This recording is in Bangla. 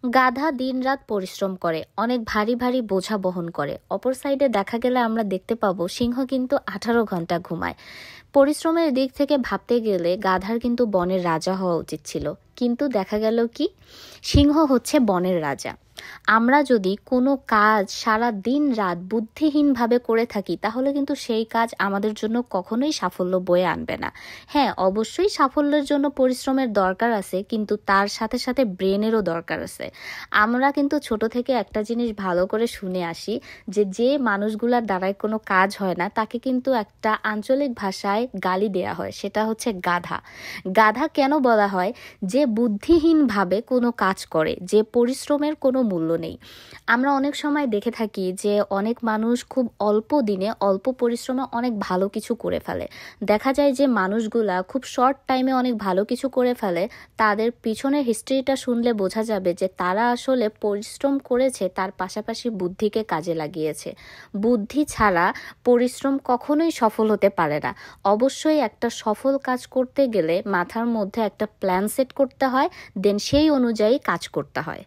গাধা দিনরাত পরিশ্রম করে, অনেক ভারী ভারী বোঝা বহন করে। অপর সাইডে দেখা গেলে আমরা দেখতে পাবো সিংহ কিন্তু 18 ঘন্টা ঘুমায়। পরিশ্রমের দিক থেকে ভাবতে গেলে গাধার কিন্তু বনের রাজা হওয়া উচিত ছিল, কিন্তু দেখা গেল কি, সিংহ হচ্ছে বনের রাজা। আমরা যদি কোনো কাজ সারা দিন রাত বুদ্ধিহীনভাবে করে থাকি, তাহলে কিন্তু সেই কাজ আমাদের জন্য কখনোই সাফল্য বয়ে আনবে না। হ্যাঁ, অবশ্যই সাফল্যের জন্য পরিশ্রমের দরকার আছে, কিন্তু তার সাথে সাথে ব্রেনেরও দরকার আছে। আমরা কিন্তু ছোট থেকে একটা জিনিস ভালো করে শুনে আসি, যে যে মানুষগুলার দ্বারাই কোনো কাজ হয় না তাকে কিন্তু একটা আঞ্চলিক ভাষায় গালি দেয়া হয়, সেটা হচ্ছে গাধা। গাধা কেন বলা হয়? যে বুদ্ধিহীনভাবে কোনো কাজ করে, যে পরিশ্রমের কোনো মূল্য নেই। আমরা অনেক সময় দেখে থাকি যে অনেক মানুষ খুব অল্প দিনে অল্প পরিশ্রমে অনেক ভালো কিছু করে ফেলে। দেখা যায় যে মানুষগুলা খুব শর্ট টাইমে অনেক ভালো কিছু করে ফেলে, তাদের পিছনের হিস্ট্রিটা শুনলে বোঝা যাবে যে তারা আসলে পরিশ্রম করেছে, তার পাশাপাশি বুদ্ধিকে কাজে লাগিয়েছে। বুদ্ধি ছাড়া পরিশ্রম কখনোই সফল হতে পারে না। অবশ্যই একটা সফল কাজ করতে গেলে মাথার মধ্যে একটা প্ল্যান সেট করতে হয়, দেন সেই অনুযায়ী কাজ করতে হয়।